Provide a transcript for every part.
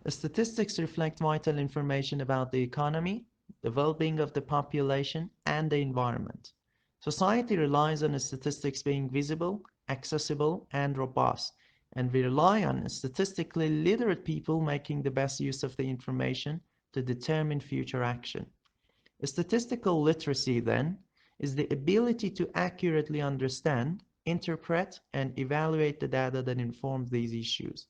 Statistics reflect vital information about the economy, the well-being of the population, and the environment. Society relies on statistics being visible, accessible, and robust, and we rely on statistically literate people making the best use of the information to determine future action. Statistical literacy, then, is the ability to accurately understand, interpret, and evaluate the data that inform these issues.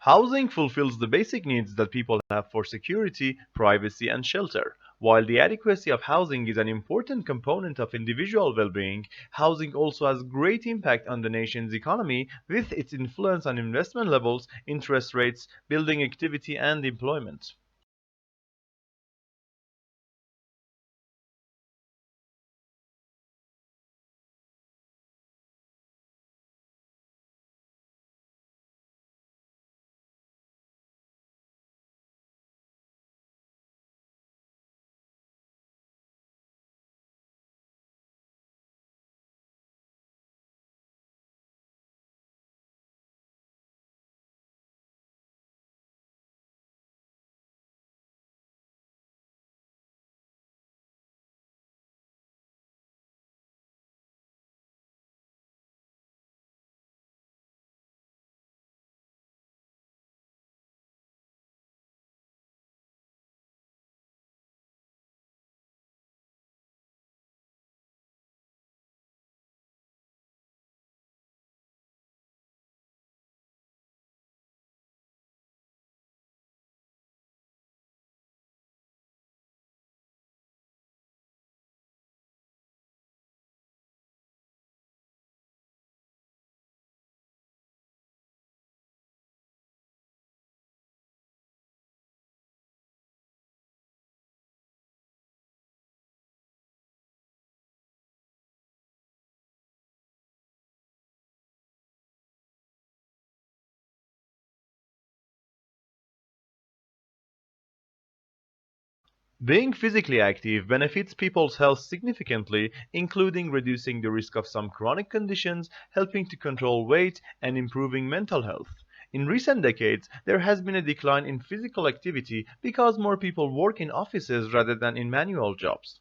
Housing fulfills the basic needs that people have for security, privacy, and shelter. While the adequacy of housing is an important component of individual well-being, housing also has great impact on the nation's economy with its influence on investment levels, interest rates, building activity, and employment. Being physically active benefits people's health significantly, including reducing the risk of some chronic conditions, helping to control weight, and improving mental health. In recent decades, there has been a decline in physical activity because more people work in offices rather than in manual jobs.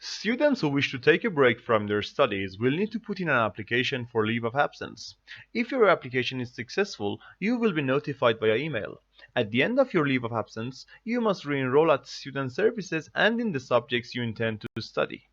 Students who wish to take a break from their studies will need to put in an application for leave of absence. If your application is successful, you will be notified via email. At the end of your leave of absence, you must re-enroll at student services and in the subjects you intend to study.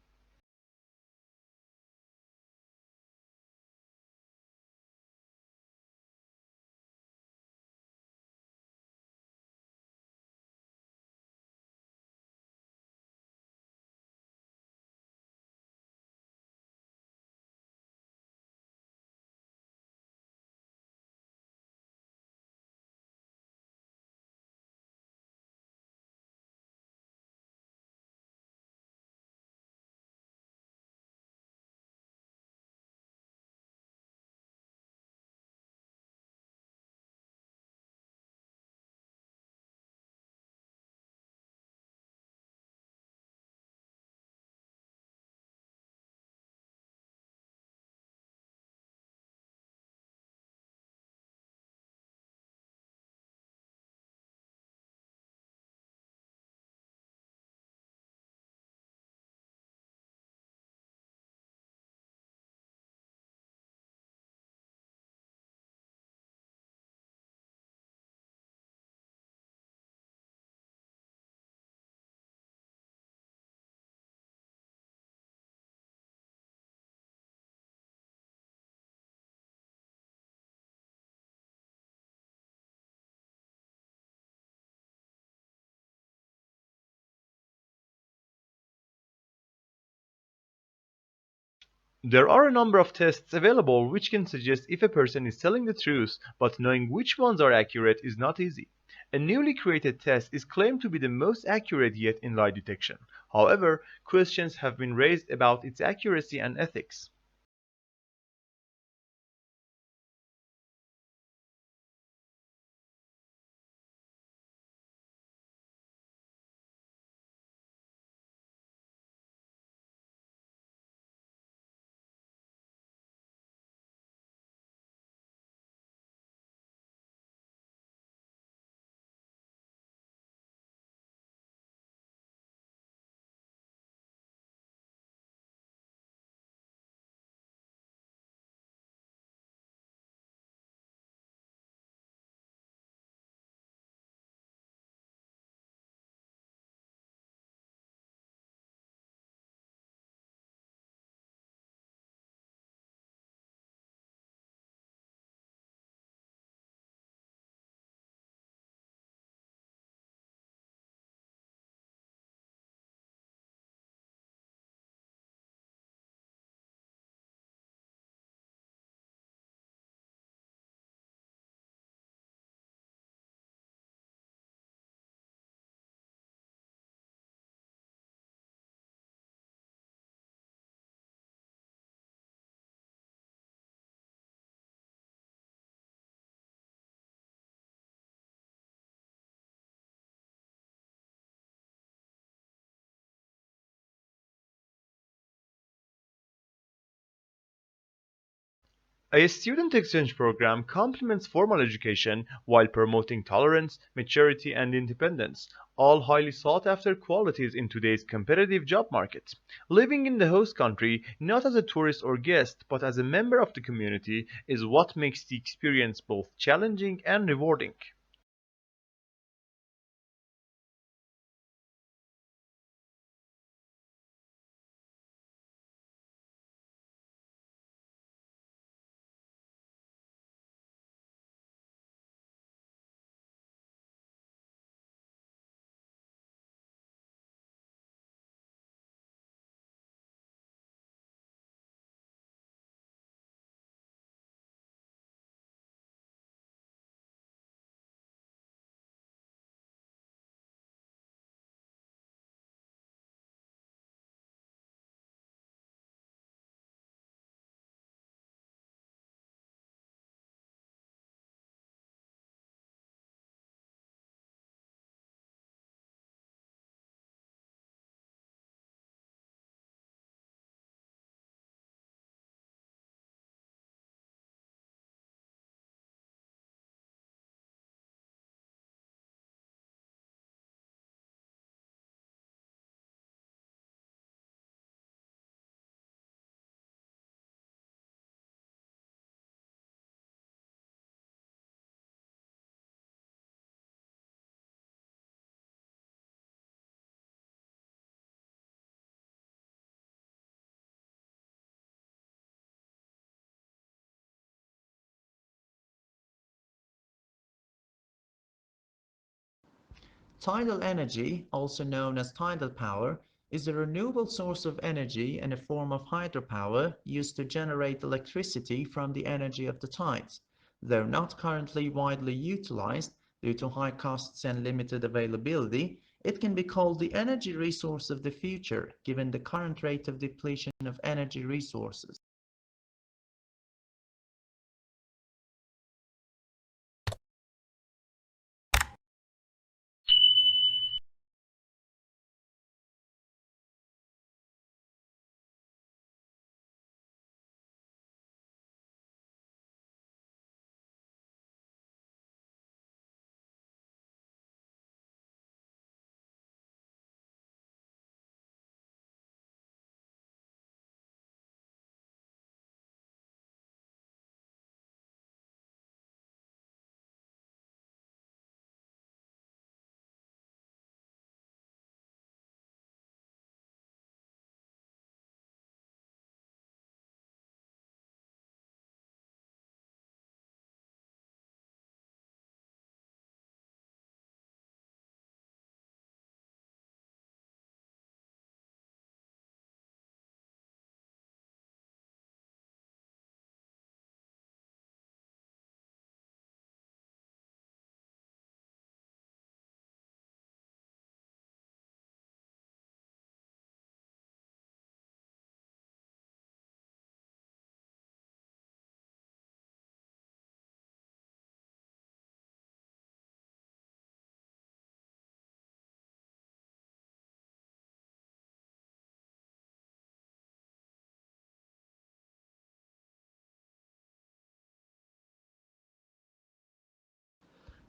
There are a number of tests available which can suggest if a person is telling the truth, but knowing which ones are accurate is not easy. A newly created test is claimed to be the most accurate yet in lie detection. However, questions have been raised about its accuracy and ethics. A student exchange program complements formal education while promoting tolerance, maturity, and independence, all highly sought after qualities in today's competitive job market. Living in the host country, not as a tourist or guest, but as a member of the community, is what makes the experience both challenging and rewarding. Tidal energy, also known as tidal power, is a renewable source of energy and a form of hydropower used to generate electricity from the energy of the tides. Though not currently widely utilized due to high costs and limited availability, it can be called the energy resource of the future given the current rate of depletion of energy resources.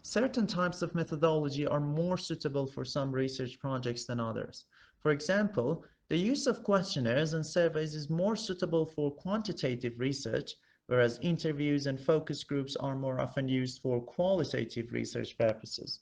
Certain types of methodology are more suitable for some research projects than others. For example, the use of questionnaires and surveys is more suitable for quantitative research, whereas interviews and focus groups are more often used for qualitative research purposes.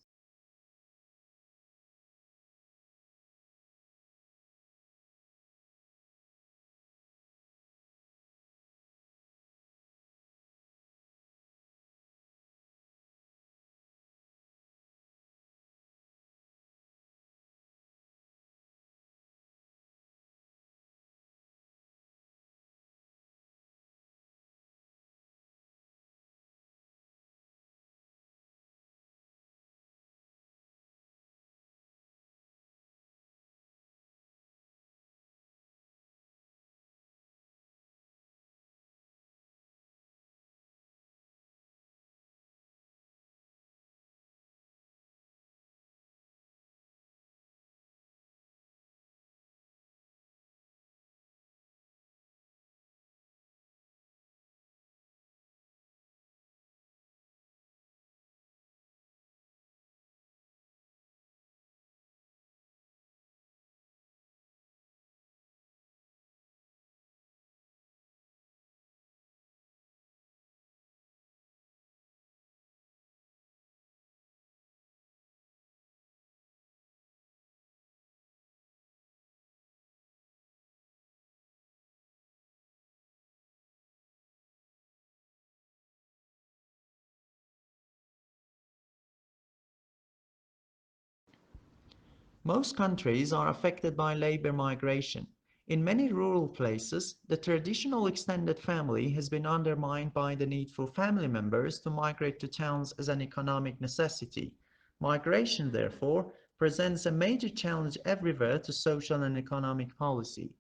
Most countries are affected by labor migration. In many rural places, the traditional extended family has been undermined by the need for family members to migrate to towns as an economic necessity. Migration, therefore, presents a major challenge everywhere to social and economic policy.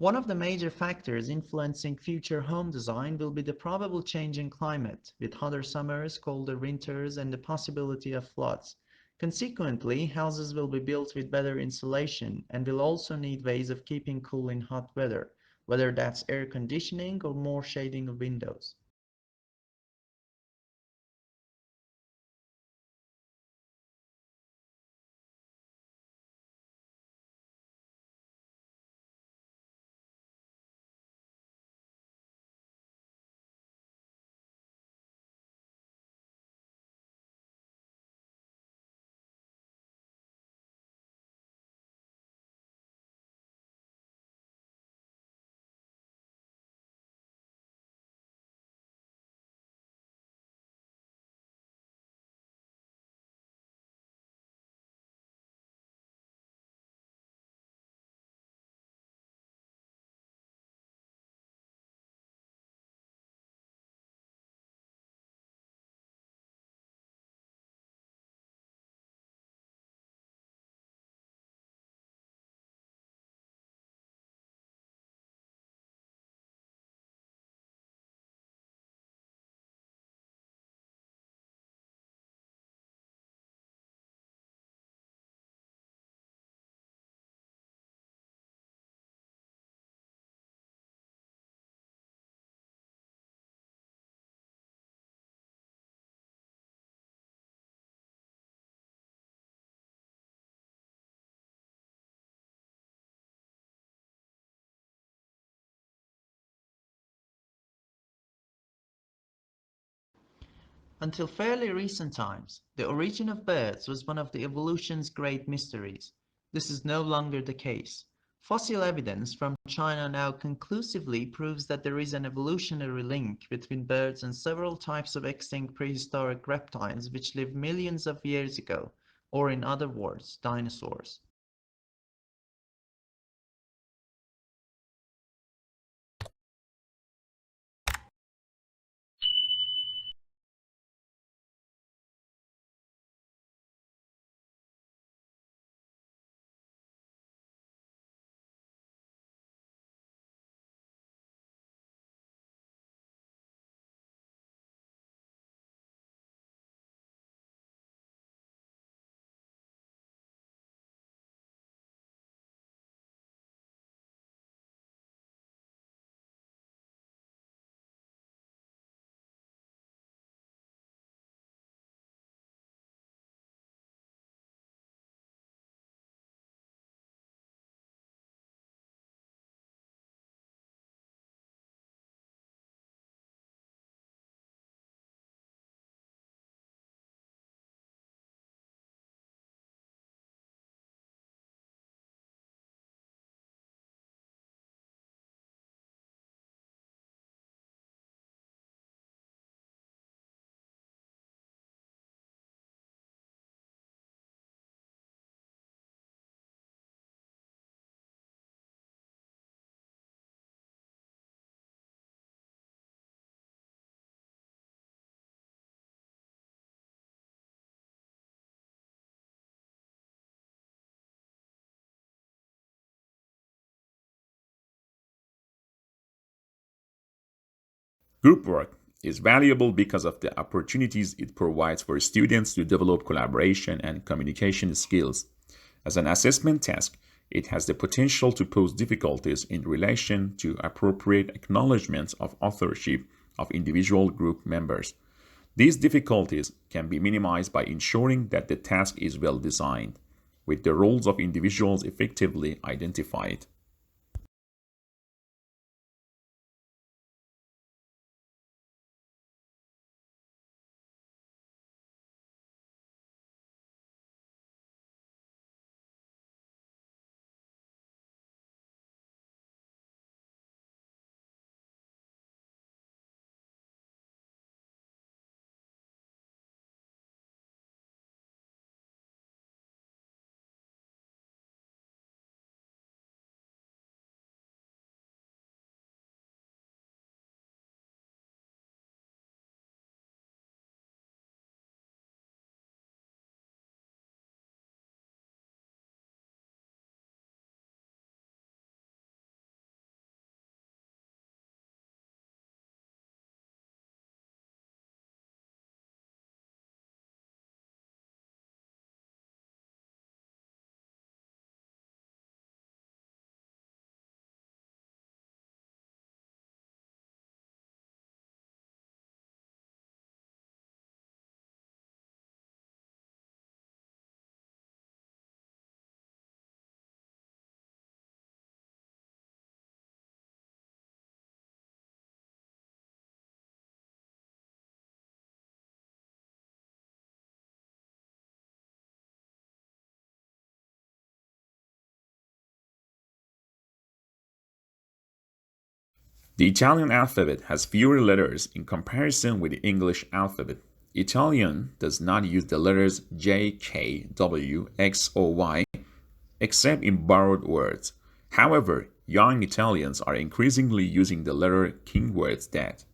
One of the major factors influencing future home design will be the probable change in climate, with hotter summers, colder winters, and the possibility of floods. Consequently, houses will be built with better insulation and will also need ways of keeping cool in hot weather, whether that's air conditioning or more shading of windows. Until fairly recent times, the origin of birds was one of the evolution's great mysteries. This is no longer the case. Fossil evidence from China now conclusively proves that there is an evolutionary link between birds and several types of extinct prehistoric reptiles which lived millions of years ago, or in other words, dinosaurs. Group work is valuable because of the opportunities it provides for students to develop collaboration and communication skills. As an assessment task, it has the potential to pose difficulties in relation to appropriate acknowledgement of authorship of individual group members. These difficulties can be minimized by ensuring that the task is well designed, with the roles of individuals effectively identified. The Italian alphabet has fewer letters in comparison with the English alphabet. Italian does not use the letters J, K, W, X, or Y except in borrowed words. However, young Italians are increasingly using the letter king words that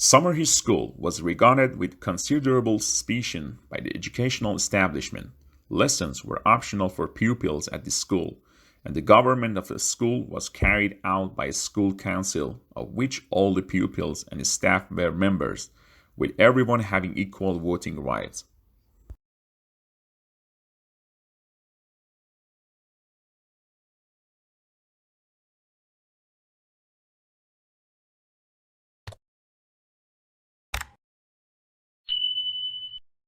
Summerhill School was regarded with considerable suspicion by the educational establishment. Lessons were optional for pupils at the school, and the government of the school was carried out by a school council, of which all the pupils and the staff were members, with everyone having equal voting rights.